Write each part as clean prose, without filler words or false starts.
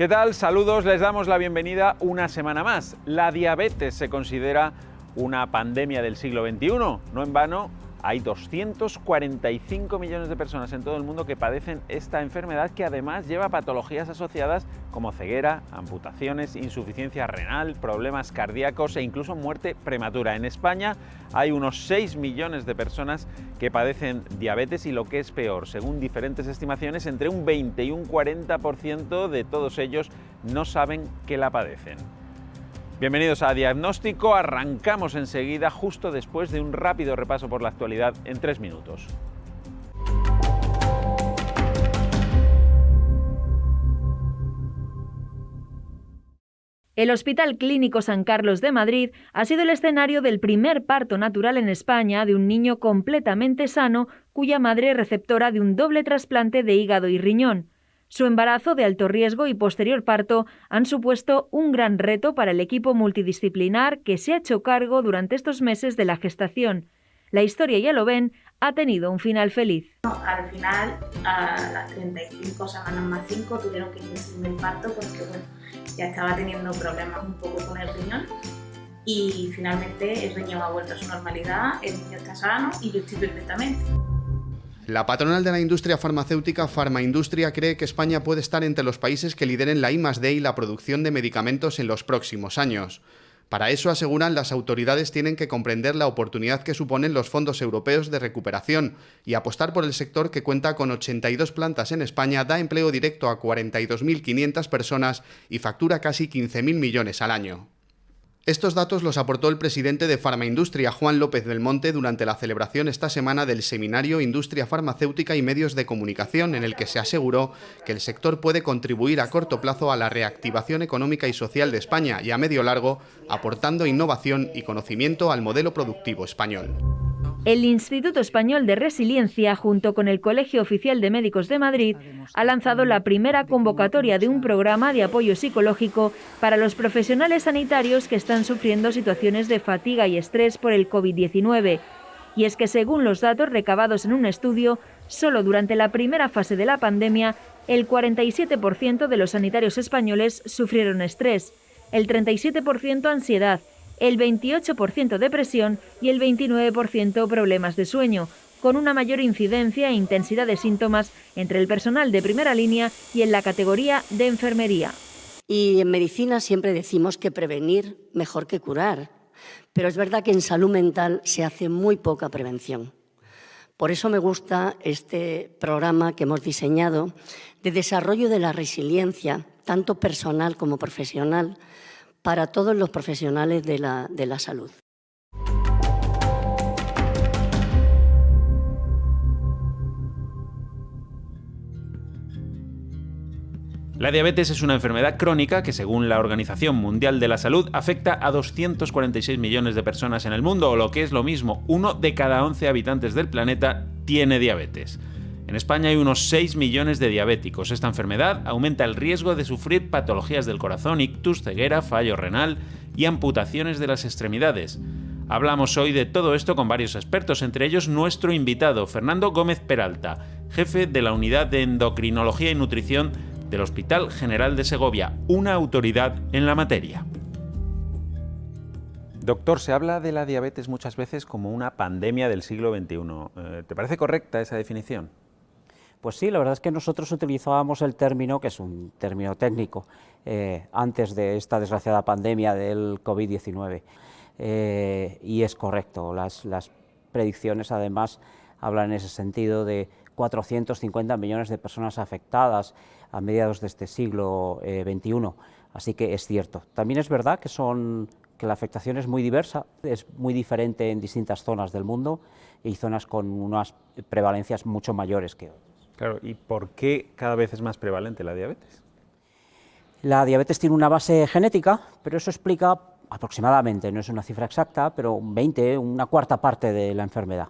¿Qué tal? Saludos, les damos la bienvenida una semana más. La diabetes se considera una pandemia del siglo XXI. No en vano, hay 245 millones de personas en todo el mundo que padecen esta enfermedad, que además lleva patologías asociadas como ceguera, amputaciones, insuficiencia renal, problemas cardíacos e incluso muerte prematura. En España hay unos 6 millones de personas que padecen diabetes y, lo que es peor, según diferentes estimaciones, entre un 20 y un 40% de todos ellos no saben que la padecen. Bienvenidos a Diagnóstico, arrancamos enseguida, justo después de un rápido repaso por la actualidad en 3 minutos. El Hospital Clínico San Carlos de Madrid ha sido el escenario del primer parto natural en España de un niño completamente sano, cuya madre es receptora de un doble trasplante de hígado y riñón. Su embarazo de alto riesgo y posterior parto han supuesto un gran reto para el equipo multidisciplinar que se ha hecho cargo durante estos meses de la gestación. La historia, ya lo ven, ha tenido un final feliz. Al final, a las 35 semanas más 5, tuvieron que inducirme el parto porque ya estaba teniendo problemas un poco con el riñón y finalmente el riñón ha vuelto a su normalidad, el niño está sano y yo estoy perfectamente. La patronal de la industria farmacéutica, Farmaindustria, cree que España puede estar entre los países que lideren la I+D y la producción de medicamentos en los próximos años. Para eso, aseguran, las autoridades tienen que comprender la oportunidad que suponen los fondos europeos de recuperación y apostar por el sector, que cuenta con 82 plantas en España, da empleo directo a 42.500 personas y factura casi 15.000 millones al año. Estos datos los aportó el presidente de Farmaindustria, Juan López Belmonte, durante la celebración esta semana del seminario Industria Farmacéutica y Medios de Comunicación, en el que se aseguró que el sector puede contribuir a corto plazo a la reactivación económica y social de España y a medio largo, aportando innovación y conocimiento al modelo productivo español. El Instituto Español de Resiliencia, junto con el Colegio Oficial de Médicos de Madrid, ha lanzado la primera convocatoria de un programa de apoyo psicológico para los profesionales sanitarios que están sufriendo situaciones de fatiga y estrés por el COVID-19. Y es que, según los datos recabados en un estudio, solo durante la primera fase de la pandemia, el 47% de los sanitarios españoles sufrieron estrés, el 37% ansiedad, el 28% depresión y el 29% problemas de sueño, con una mayor incidencia e intensidad de síntomas entre el personal de primera línea y en la categoría de enfermería. Y en medicina siempre decimos que prevenir mejor que curar, pero es verdad que en salud mental se hace muy poca prevención. Por eso me gusta este programa que hemos diseñado de desarrollo de la resiliencia, tanto personal como profesional, para todos los profesionales de la salud. La diabetes es una enfermedad crónica que, según la Organización Mundial de la Salud, afecta a 246 millones de personas en el mundo, o lo que es lo mismo, 1 de cada 11 habitantes del planeta tiene diabetes. En España hay unos 6 millones de diabéticos. Esta enfermedad aumenta el riesgo de sufrir patologías del corazón, ictus, ceguera, fallo renal y amputaciones de las extremidades. Hablamos hoy de todo esto con varios expertos, entre ellos nuestro invitado, Fernando Gómez Peralta, jefe de la Unidad de Endocrinología y Nutrición del Hospital General de Segovia, una autoridad en la materia. Doctor, se habla de la diabetes muchas veces como una pandemia del siglo XXI. ¿Te parece correcta esa definición? Pues sí, la verdad es que nosotros utilizábamos el término, que es un término técnico, antes de esta desgraciada pandemia del COVID-19. Y es correcto, las predicciones además hablan en ese sentido de 450 millones de personas afectadas a mediados de este siglo XXI, así que es cierto. También es verdad que la afectación es muy diversa, es muy diferente en distintas zonas del mundo y zonas con unas prevalencias mucho mayores que otras. Claro, ¿y por qué cada vez es más prevalente la diabetes? La diabetes tiene una base genética, pero eso explica aproximadamente, no es una cifra exacta, pero una cuarta parte de la enfermedad.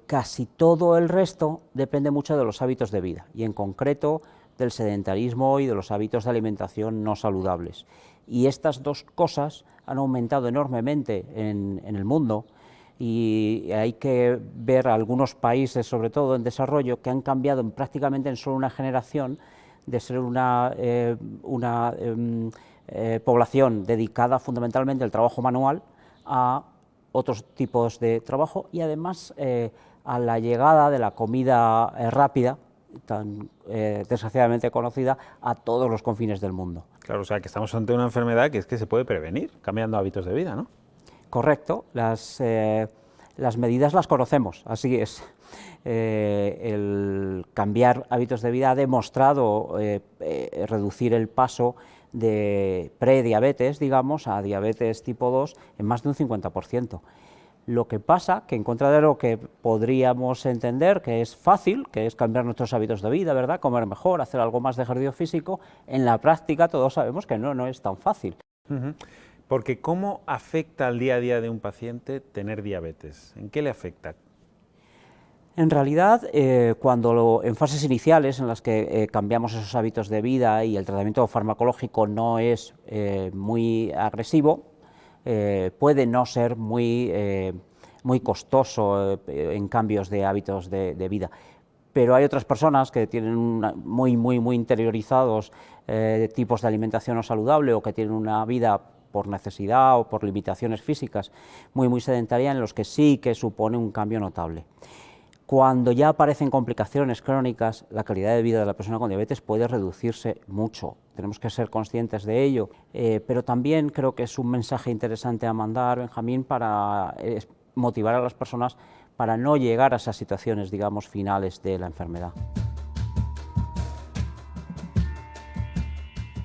Casi todo el resto depende mucho de los hábitos de vida y en concreto del sedentarismo y de los hábitos de alimentación no saludables. Y estas dos cosas han aumentado enormemente en el mundo y hay que ver algunos países, sobre todo en desarrollo, que han cambiado prácticamente en solo una generación de ser una población dedicada fundamentalmente al trabajo manual a otros tipos de trabajo y además a la llegada de la comida rápida, tan desgraciadamente conocida, a todos los confines del mundo. Claro, o sea, que estamos ante una enfermedad que es que se puede prevenir cambiando hábitos de vida, ¿no? Correcto, las medidas las conocemos, así es. El cambiar hábitos de vida ha demostrado reducir el paso de prediabetes, digamos, a diabetes tipo 2 en más de un 50%. Lo que pasa que en contra de lo que podríamos entender que es fácil, que es cambiar nuestros hábitos de vida, ¿verdad?, comer mejor, hacer algo más de ejercicio físico, en la práctica todos sabemos que no es tan fácil. Porque ¿cómo afecta al día a día de un paciente tener diabetes? ¿En qué le afecta? En realidad, en fases iniciales en las que cambiamos esos hábitos de vida y el tratamiento farmacológico no es muy agresivo, puede no ser muy costoso en cambios de hábitos de vida. Pero hay otras personas que tienen muy interiorizados tipos de alimentación no saludable o que tienen una vida por necesidad o por limitaciones físicas muy sedentaria, en los que sí que supone un cambio notable. Cuando ya aparecen complicaciones crónicas, la calidad de vida de la persona con diabetes puede reducirse mucho. Tenemos que ser conscientes de ello, pero también creo que es un mensaje interesante a mandar, Benjamín, para motivar a las personas para no llegar a esas situaciones, digamos, finales de la enfermedad.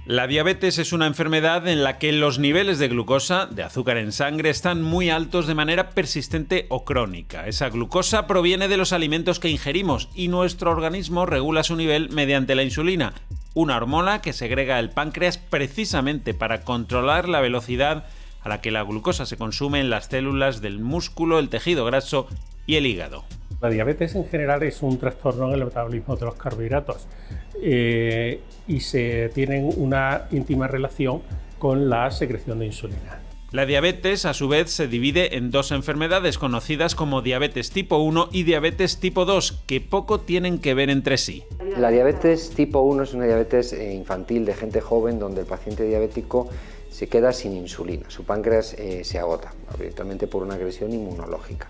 La diabetes es una enfermedad en la que los niveles de glucosa, de azúcar en sangre, están muy altos de manera persistente o crónica. Esa glucosa proviene de los alimentos que ingerimos y nuestro organismo regula su nivel mediante la insulina, una hormona que segrega el páncreas precisamente para controlar la velocidad a la que la glucosa se consume en las células del músculo, el tejido graso y el hígado. La diabetes en general es un trastorno en el metabolismo de los carbohidratos y se tienen una íntima relación con la secreción de insulina. La diabetes, a su vez, se divide en dos enfermedades conocidas como diabetes tipo 1 y diabetes tipo 2, que poco tienen que ver entre sí. La diabetes tipo 1 es una diabetes infantil de gente joven donde el paciente diabético se queda sin insulina, su páncreas se agota, habitualmente por una agresión inmunológica.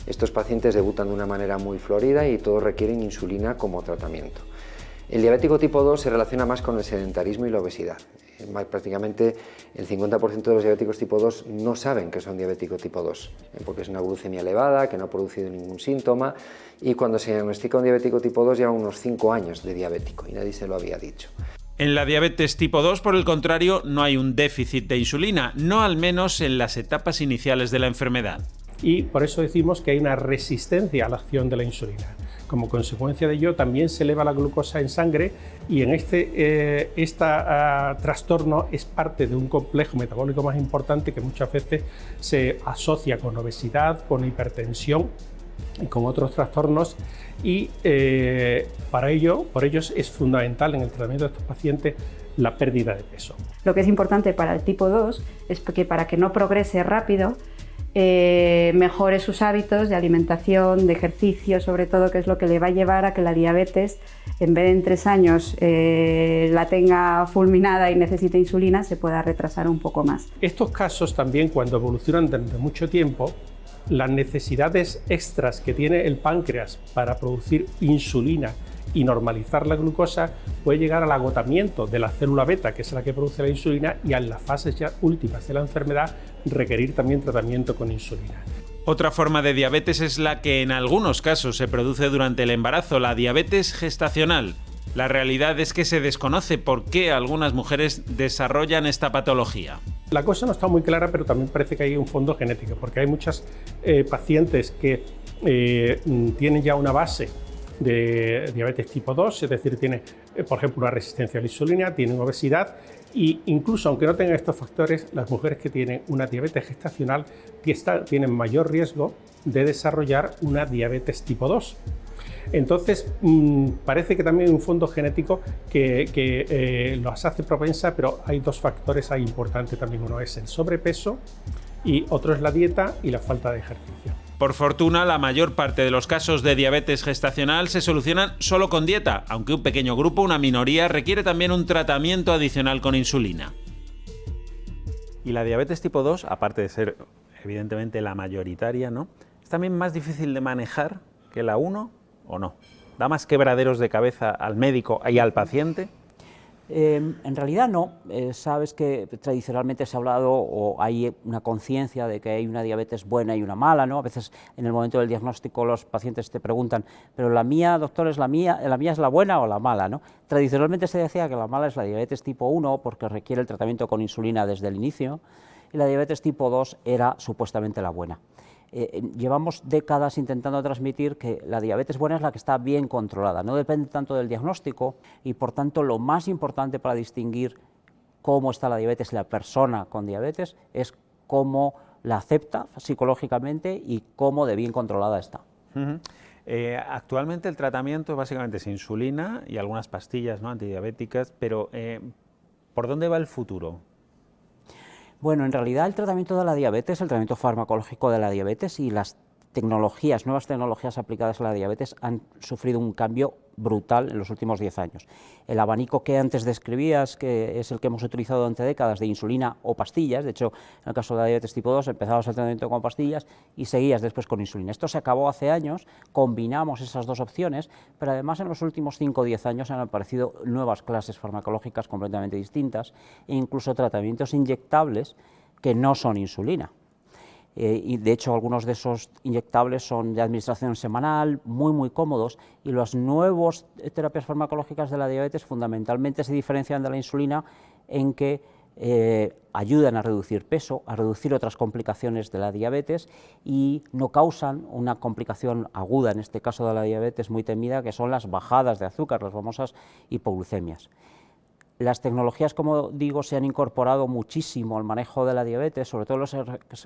Estos pacientes debutan de una manera muy florida y todos requieren insulina como tratamiento. El diabético tipo 2 se relaciona más con el sedentarismo y la obesidad. Prácticamente el 50% de los diabéticos tipo 2 no saben que son diabético tipo 2, porque es una glucemia elevada, que no ha producido ningún síntoma, y cuando se diagnostica un diabético tipo 2 lleva unos 5 años de diabético y nadie se lo había dicho. En la diabetes tipo 2, por el contrario, no hay un déficit de insulina, no al menos en las etapas iniciales de la enfermedad. Y por eso decimos que hay una resistencia a la acción de la insulina. Como consecuencia de ello, también se eleva la glucosa en sangre y en este trastorno es parte de un complejo metabólico más importante que muchas veces se asocia con obesidad, con hipertensión y con otros trastornos. Y por ello es fundamental en el tratamiento de estos pacientes la pérdida de peso. Lo que es importante para el tipo 2 es que para que no progrese rápido, mejore sus hábitos de alimentación, de ejercicio, sobre todo, que es lo que le va a llevar a que la diabetes, en vez de en 3 años la tenga fulminada y necesite insulina, se pueda retrasar un poco más. Estos casos también, cuando evolucionan durante mucho tiempo, las necesidades extras que tiene el páncreas para producir insulina y normalizar la glucosa puede llegar al agotamiento de la célula beta, que es la que produce la insulina, y en las fases ya últimas de la enfermedad requerir también tratamiento con insulina. Otra forma de diabetes es la que en algunos casos se produce durante el embarazo, la diabetes gestacional. La realidad es que se desconoce por qué algunas mujeres desarrollan esta patología. La cosa no está muy clara, pero también parece que hay un fondo genético, porque hay muchas pacientes que tienen ya una base de diabetes tipo 2, es decir, tiene, por ejemplo, una resistencia a la insulina, tienen obesidad, e incluso aunque no tengan estos factores, las mujeres que tienen una diabetes gestacional tienen mayor riesgo de desarrollar una diabetes tipo 2. Entonces, parece que también hay un fondo genético que los hace propensa, pero hay dos factores ahí importantes también. Uno es el sobrepeso y otro es la dieta y la falta de ejercicio. Por fortuna, la mayor parte de los casos de diabetes gestacional se solucionan solo con dieta, aunque un pequeño grupo, una minoría, requiere también un tratamiento adicional con insulina. Y la diabetes tipo 2, aparte de ser evidentemente la mayoritaria, ¿no?, ¿es también más difícil de manejar que la 1 o no? ¿Da más quebraderos de cabeza al médico y al paciente? En realidad no. Sabes que tradicionalmente se ha hablado o hay una conciencia de que hay una diabetes buena y una mala, ¿no? A veces en el momento del diagnóstico los pacientes te preguntan, pero la mía, doctor, ¿la mía es la buena o la mala, ¿no? Tradicionalmente se decía que la mala es la diabetes tipo 1 porque requiere el tratamiento con insulina desde el inicio y la diabetes tipo 2 era supuestamente la buena. Llevamos décadas intentando transmitir que la diabetes buena es la que está bien controlada, no depende tanto del diagnóstico y por tanto lo más importante para distinguir cómo está la diabetes y la persona con diabetes es cómo la acepta psicológicamente y cómo de bien controlada está. Actualmente el tratamiento básicamente es insulina y algunas pastillas, ¿no?, antidiabéticas, pero ¿por dónde va el futuro? Bueno, en realidad el tratamiento de la diabetes, el tratamiento farmacológico de la diabetes y las nuevas tecnologías aplicadas a la diabetes han sufrido un cambio brutal en los últimos 10 años. El abanico que antes describías, que es el que hemos utilizado durante décadas, de insulina o pastillas, de hecho, en el caso de la diabetes tipo 2 empezabas el tratamiento con pastillas y seguías después con insulina. Esto se acabó hace años, combinamos esas dos opciones, pero además en los últimos 5 o 10 años han aparecido nuevas clases farmacológicas completamente distintas e incluso tratamientos inyectables que no son insulina. Y de hecho algunos de esos inyectables son de administración semanal, muy cómodos, y las nuevas terapias farmacológicas de la diabetes fundamentalmente se diferencian de la insulina en que ayudan a reducir peso, a reducir otras complicaciones de la diabetes y no causan una complicación aguda, en este caso de la diabetes muy temida, que son las bajadas de azúcar, las famosas hipoglucemias. Las tecnologías, como digo, se han incorporado muchísimo al manejo de la diabetes, sobre todo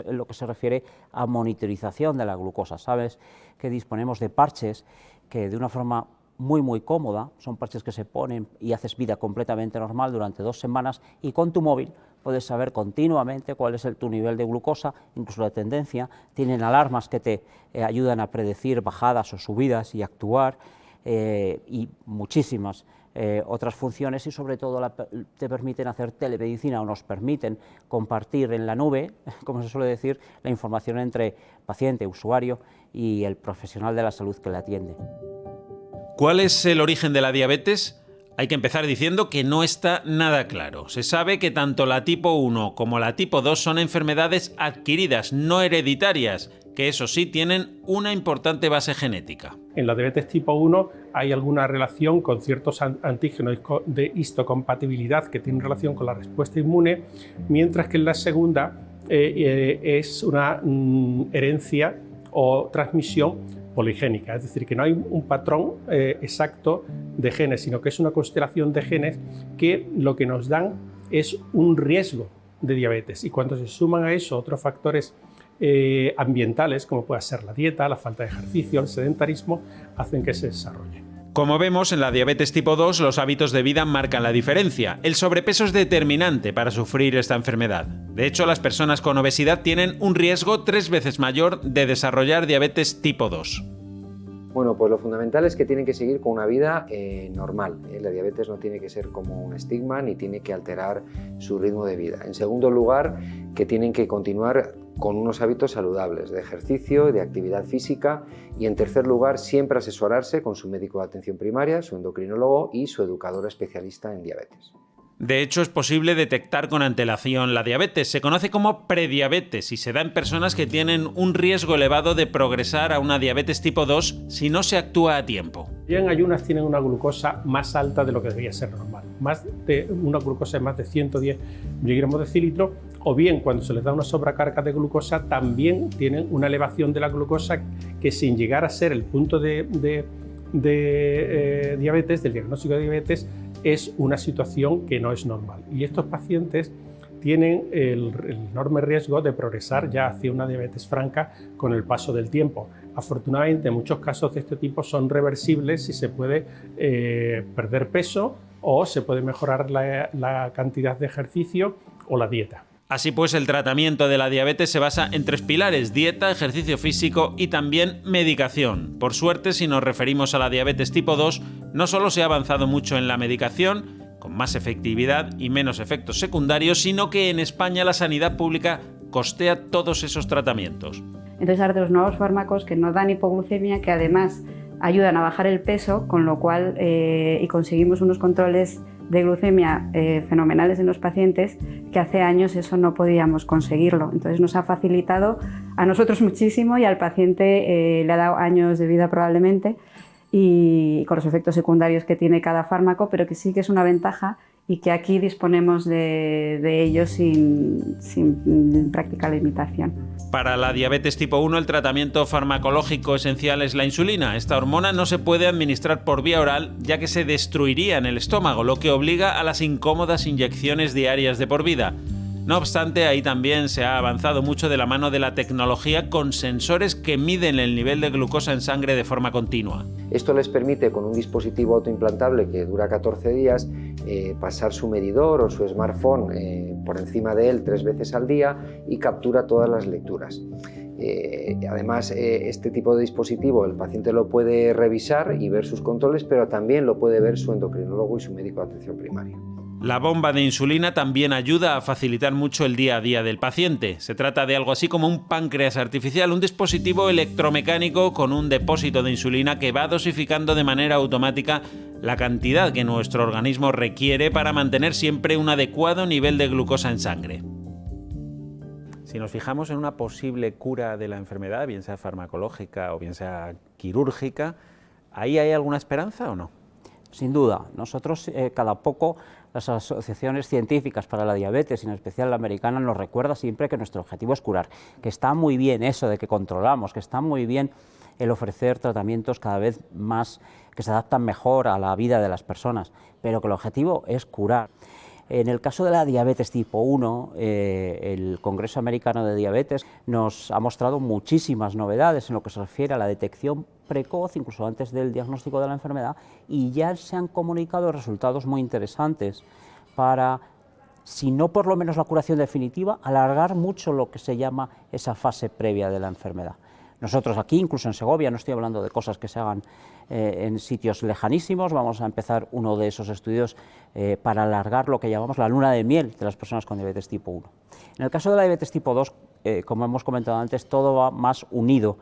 en lo que se refiere a monitorización de la glucosa. Sabes que disponemos de parches que de una forma muy cómoda, son parches que se ponen y haces vida completamente normal durante 2 semanas y con tu móvil puedes saber continuamente cuál es tu nivel de glucosa, incluso la tendencia. Tienen alarmas que te ayudan a predecir bajadas o subidas y actuar y muchísimas otras funciones y sobre todo te permiten hacer telemedicina o nos permiten compartir en la nube, como se suele decir, la información entre paciente, usuario y el profesional de la salud que le atiende. ¿Cuál es el origen de la diabetes? Hay que empezar diciendo que no está nada claro. Se sabe que tanto la tipo 1 como la tipo 2 son enfermedades adquiridas, no hereditarias, que eso sí tienen una importante base genética. En la diabetes tipo 1 hay alguna relación con ciertos antígenos de histocompatibilidad que tienen relación con la respuesta inmune, mientras que en la segunda es una herencia o transmisión poligénica, es decir, que no hay un patrón exacto de genes, sino que es una constelación de genes que lo que nos dan es un riesgo de diabetes y cuando se suman a eso otros factores ambientales, como puede ser la dieta, la falta de ejercicio, el sedentarismo, hacen que se desarrolle. Como vemos, en la diabetes tipo 2 los hábitos de vida marcan la diferencia. El sobrepeso es determinante para sufrir esta enfermedad. De hecho, las personas con obesidad tienen un riesgo 3 veces mayor de desarrollar diabetes tipo 2. Bueno, pues lo fundamental es que tienen que seguir con una vida normal. La diabetes no tiene que ser como un estigma ni tiene que alterar su ritmo de vida. En segundo lugar, que tienen que continuar con unos hábitos saludables de ejercicio, de actividad física y en tercer lugar, siempre asesorarse con su médico de atención primaria, su endocrinólogo y su educador especialista en diabetes. De hecho, es posible detectar con antelación la diabetes. Se conoce como prediabetes y se da en personas que tienen un riesgo elevado de progresar a una diabetes tipo 2 si no se actúa a tiempo. Ya en ayunas tienen una glucosa más alta de lo que debería ser normal, una glucosa de más de 110 miligramos de decilitro, o bien cuando se les da una sobrecarga de glucosa también tienen una elevación de la glucosa que sin llegar a ser el punto de diabetes, del diagnóstico de diabetes, es una situación que no es normal. Y estos pacientes tienen el enorme riesgo de progresar ya hacia una diabetes franca con el paso del tiempo. Afortunadamente, muchos casos de este tipo son reversibles si se puede perder peso o se puede mejorar la cantidad de ejercicio o la dieta. Así pues, el tratamiento de la diabetes se basa en 3 pilares: dieta, ejercicio físico y también medicación. Por suerte, si nos referimos a la diabetes tipo 2, no solo se ha avanzado mucho en la medicación, con más efectividad y menos efectos secundarios, sino que en España la sanidad pública costea todos esos tratamientos. Entonces ahora tenemos nuevos fármacos que no dan hipoglucemia, que además ayudan a bajar el peso, con lo cual y conseguimos unos controles de glucemia fenomenales en los pacientes, que hace años eso no podíamos conseguirlo. Entonces nos ha facilitado a nosotros muchísimo y al paciente le ha dado años de vida probablemente, y con los efectos secundarios que tiene cada fármaco, pero que sí que es una ventaja y que aquí disponemos de ellos sin práctica limitación. Para la diabetes tipo 1, el tratamiento farmacológico esencial es la insulina. Esta hormona no se puede administrar por vía oral, ya que se destruiría en el estómago, lo que obliga a las incómodas inyecciones diarias de por vida. No obstante, ahí también se ha avanzado mucho de la mano de la tecnología, con sensores que miden el nivel de glucosa en sangre de forma continua. Esto les permite, con un dispositivo autoimplantable que dura 14 días, pasar su medidor o su smartphone por encima de él 3 veces al día y captura todas las lecturas. Además, este tipo de dispositivo el paciente lo puede revisar y ver sus controles, pero también lo puede ver su endocrinólogo y su médico de atención primaria. La bomba de insulina también ayuda a facilitar mucho el día a día del paciente. Se trata de algo así como un páncreas artificial, un dispositivo electromecánico con un depósito de insulina que va dosificando de manera automática la cantidad que nuestro organismo requiere para mantener siempre un adecuado nivel de glucosa en sangre. Si nos fijamos en una posible cura de la enfermedad, bien sea farmacológica o bien sea quirúrgica, ¿ahí hay alguna esperanza o no? Sin duda. Nosotros cada poco, las asociaciones científicas para la diabetes, y en especial la americana, nos recuerda siempre que nuestro objetivo es curar, que está muy bien eso de que controlamos, que está muy bien el ofrecer tratamientos cada vez más que se adaptan mejor a la vida de las personas, pero que el objetivo es curar. En el caso de la diabetes tipo 1, el Congreso Americano de Diabetes nos ha mostrado muchísimas novedades en lo que se refiere a la detección precoz, incluso antes del diagnóstico de la enfermedad, y ya se han comunicado resultados muy interesantes para, si no por lo menos la curación definitiva, alargar mucho lo que se llama esa fase previa de la enfermedad. Nosotros aquí, incluso en Segovia, no estoy hablando de cosas que se hagan en sitios lejanísimos, vamos a empezar uno de esos estudios para alargar lo que llamamos la luna de miel de las personas con diabetes tipo 1. En el caso de la diabetes tipo 2, como hemos comentado antes, todo va más unido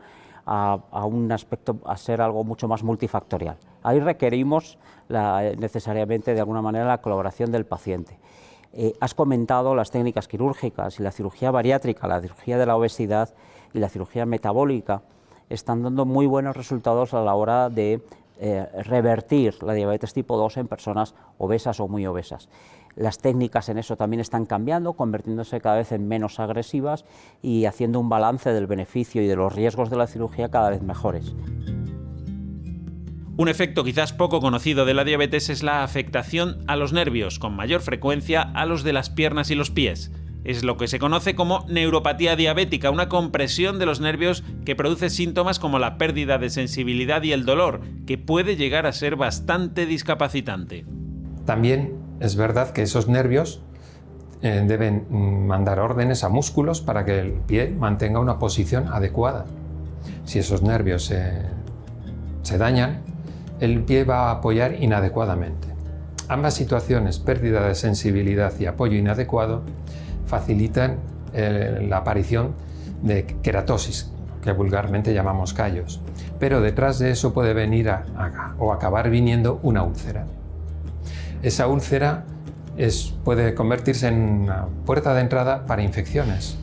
a un aspecto, a ser algo mucho más multifactorial. Ahí requerimos necesariamente, de alguna manera, la colaboración del paciente. Has comentado las técnicas quirúrgicas y la cirugía bariátrica, la cirugía de la obesidad y la cirugía metabólica están dando muy buenos resultados a la hora de revertir la diabetes tipo 2 en personas obesas o muy obesas. Las técnicas en eso también están cambiando, convirtiéndose cada vez en menos agresivas y haciendo un balance del beneficio y de los riesgos de la cirugía cada vez mejores. Un efecto quizás poco conocido de la diabetes es la afectación a los nervios, con mayor frecuencia a los de las piernas y los pies. Es lo que se conoce como neuropatía diabética, una compresión de los nervios que produce síntomas como la pérdida de sensibilidad y el dolor, que puede llegar a ser bastante discapacitante. También es verdad que esos nervios deben mandar órdenes a músculos para que el pie mantenga una posición adecuada. Si esos nervios se dañan, el pie va a apoyar inadecuadamente. Ambas situaciones, pérdida de sensibilidad y apoyo inadecuado, facilitan la aparición de queratosis, que vulgarmente llamamos callos. Pero detrás de eso puede venir o acabar viniendo una úlcera. Esa úlcera puede convertirse en una puerta de entrada para infecciones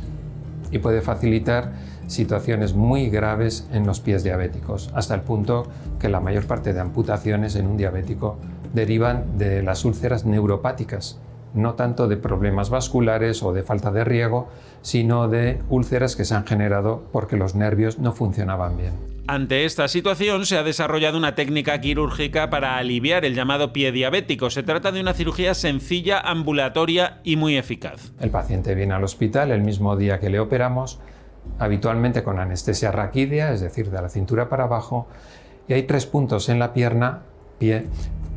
y puede facilitar situaciones muy graves en los pies diabéticos, hasta el punto que la mayor parte de amputaciones en un diabético derivan de las úlceras neuropáticas, no tanto de problemas vasculares o de falta de riego, sino de úlceras que se han generado porque los nervios no funcionaban bien. Ante esta situación se ha desarrollado una técnica quirúrgica para aliviar el llamado pie diabético. Se trata de una cirugía sencilla, ambulatoria y muy eficaz. El paciente viene al hospital el mismo día que le operamos, habitualmente con anestesia raquídea, es decir, de la cintura para abajo, y hay 3 puntos en la pierna, pie,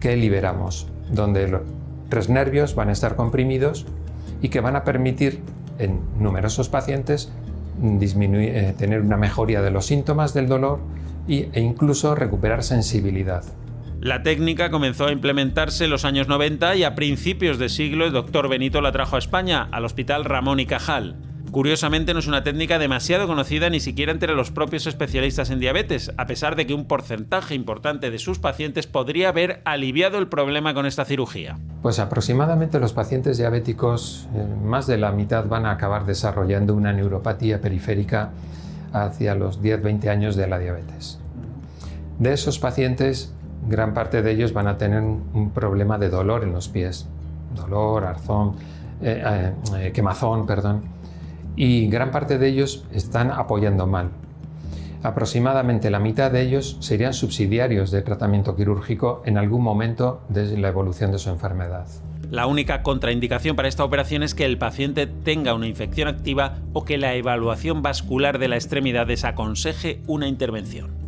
que liberamos, donde 3 nervios van a estar comprimidos y que van a permitir en numerosos pacientes tener una mejoría de los síntomas del dolor e incluso recuperar sensibilidad. La técnica comenzó a implementarse en los años 90 y a principios de siglo el doctor Benito la trajo a España, al Hospital Ramón y Cajal. Curiosamente no es una técnica demasiado conocida ni siquiera entre los propios especialistas en diabetes, a pesar de que un porcentaje importante de sus pacientes podría haber aliviado el problema con esta cirugía. Pues aproximadamente los pacientes diabéticos, más de la mitad van a acabar desarrollando una neuropatía periférica hacia los 10-20 años de la diabetes. De esos pacientes, gran parte de ellos van a tener un problema de dolor en los pies, dolor, arzón, quemazón, y gran parte de ellos están apoyando mal. Aproximadamente la mitad de ellos serían subsidiarios de tratamiento quirúrgico en algún momento de la evolución de su enfermedad. La única contraindicación para esta operación es que el paciente tenga una infección activa o que la evaluación vascular de la extremidad desaconseje una intervención.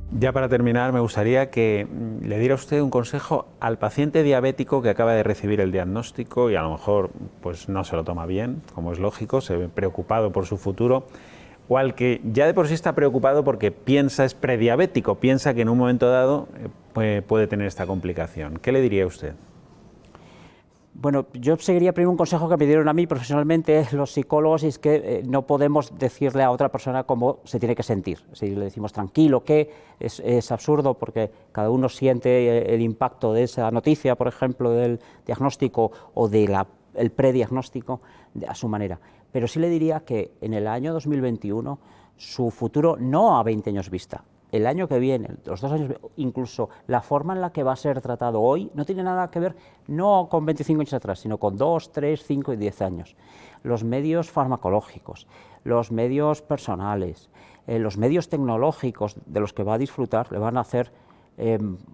Ya para terminar, me gustaría que le diera usted un consejo al paciente diabético que acaba de recibir el diagnóstico y a lo mejor pues, no se lo toma bien, como es lógico, se ve preocupado por su futuro, o al que ya de por sí está preocupado porque es prediabético, piensa que en un momento dado puede tener esta complicación. ¿Qué le diría usted? Bueno, yo seguiría primero un consejo que me dieron a mí profesionalmente los psicólogos, y es que no podemos decirle a otra persona cómo se tiene que sentir. Si le decimos tranquilo, que es absurdo, porque cada uno siente el impacto de esa noticia, por ejemplo, del diagnóstico o del prediagnóstico a su manera. Pero sí le diría que en el año 2021 su futuro no a 20 años vista, el año que viene, los 2 años, incluso la forma en la que va a ser tratado hoy no tiene nada que ver no con 25 años atrás, sino con 2, 3, 5 y 10 años. Los medios farmacológicos, los medios personales, los medios tecnológicos de los que va a disfrutar le van a hacer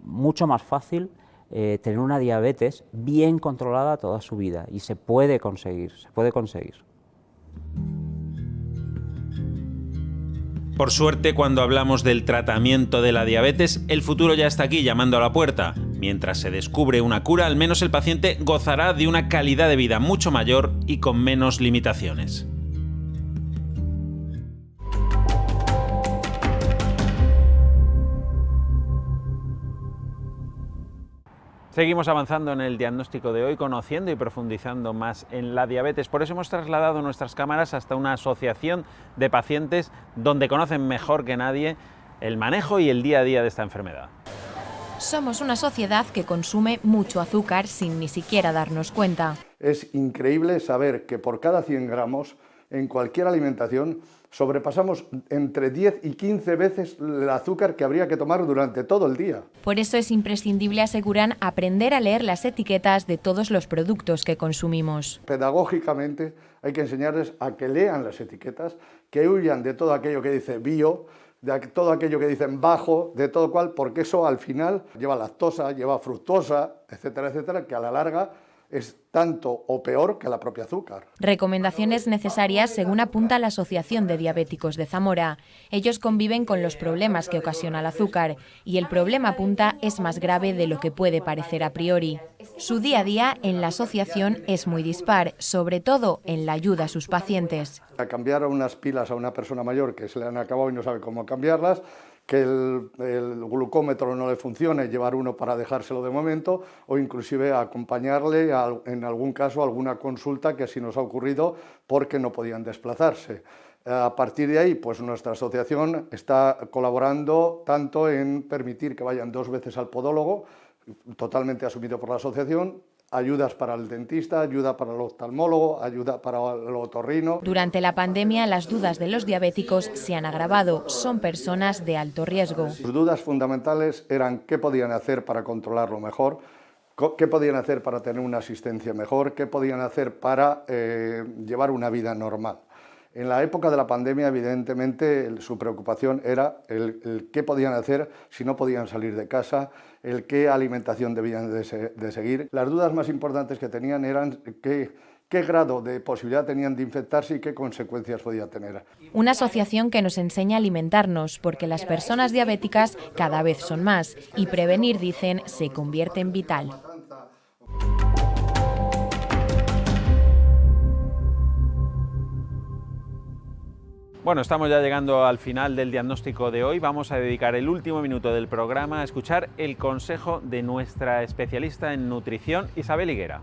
mucho más fácil tener una diabetes bien controlada toda su vida, y se puede conseguir, se puede conseguir. Por suerte, cuando hablamos del tratamiento de la diabetes, el futuro ya está aquí llamando a la puerta. Mientras se descubre una cura, al menos el paciente gozará de una calidad de vida mucho mayor y con menos limitaciones. Seguimos avanzando en el diagnóstico de hoy, conociendo y profundizando más en la diabetes. Por eso hemos trasladado nuestras cámaras hasta una asociación de pacientes donde conocen mejor que nadie el manejo y el día a día de esta enfermedad. Somos una sociedad que consume mucho azúcar sin ni siquiera darnos cuenta. Es increíble saber que por cada 100 gramos en cualquier alimentación sobrepasamos entre 10 y 15 veces el azúcar que habría que tomar durante todo el día. Por eso es imprescindible, aseguran, aprender a leer las etiquetas de todos los productos que consumimos. Pedagógicamente hay que enseñarles a que lean las etiquetas, que huyan de todo aquello que dice bio, de todo aquello que dicen bajo, de todo cual, porque eso al final lleva lactosa, lleva fructosa, etcétera, etcétera, que a la larga es tanto o peor que la propia azúcar. Recomendaciones necesarias según apunta la Asociación de Diabéticos de Zamora. Ellos conviven con los problemas que ocasiona el azúcar y el problema, apunta, es más grave de lo que puede parecer a priori. Su día a día en la asociación es muy dispar, sobre todo en la ayuda a sus pacientes. A cambiar unas pilas a una persona mayor que se le han acabado y no sabe cómo cambiarlas, que el glucómetro no le funcione, llevar uno para dejárselo de momento, o inclusive acompañarle en algún caso a alguna consulta que así nos ha ocurrido porque no podían desplazarse. A partir de ahí, pues nuestra asociación está colaborando tanto en permitir que vayan 2 veces al podólogo, totalmente asumido por la asociación, ayudas para el dentista, ayuda para el oftalmólogo, ayuda para el otorrino. Durante la pandemia, las dudas de los diabéticos se han agravado. Son personas de alto riesgo. Sus dudas fundamentales eran qué podían hacer para controlarlo mejor, qué podían hacer para tener una asistencia mejor, qué podían hacer para llevar una vida normal. En la época de la pandemia, evidentemente, su preocupación era el qué podían hacer si no podían salir de casa, el qué alimentación debían de seguir. Las dudas más importantes que tenían eran qué grado de posibilidad tenían de infectarse y qué consecuencias podía tener. Una asociación que nos enseña a alimentarnos, porque las personas diabéticas cada vez son más y prevenir, dicen, se convierte en vital. Bueno, estamos ya llegando al final del diagnóstico de hoy. Vamos a dedicar el último minuto del programa a escuchar el consejo de nuestra especialista en nutrición, Isabel Higuera.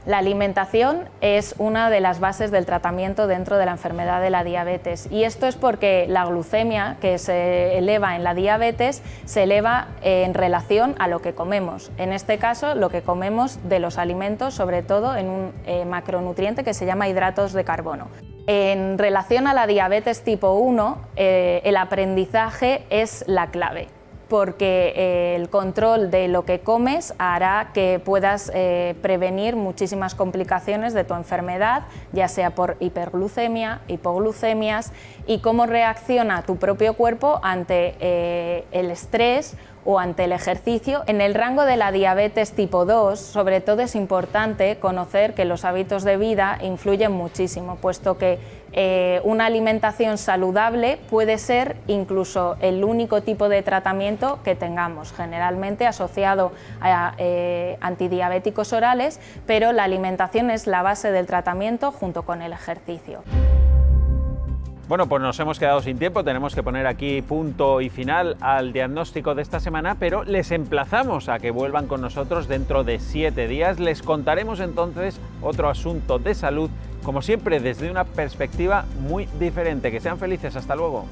La alimentación es una de las bases del tratamiento dentro de la enfermedad de la diabetes, y esto es porque la glucemia que se eleva en la diabetes se eleva en relación a lo que comemos. En este caso, lo que comemos de los alimentos, sobre todo en un macronutriente que se llama hidratos de carbono. En relación a la diabetes tipo 1, el aprendizaje es la clave, porque el control de lo que comes hará que puedas prevenir muchísimas complicaciones de tu enfermedad, ya sea por hiperglucemia, hipoglucemias, y cómo reacciona tu propio cuerpo ante el estrés o ante el ejercicio. En el rango de la diabetes tipo 2, sobre todo es importante conocer que los hábitos de vida influyen muchísimo, puesto que una alimentación saludable puede ser incluso el único tipo de tratamiento que tengamos, generalmente asociado a antidiabéticos orales, pero la alimentación es la base del tratamiento junto con el ejercicio. Bueno, pues nos hemos quedado sin tiempo, tenemos que poner aquí punto y final al diagnóstico de esta semana, pero les emplazamos a que vuelvan con nosotros dentro de 7 días. Les contaremos entonces otro asunto de salud, como siempre desde una perspectiva muy diferente. Que sean felices, hasta luego.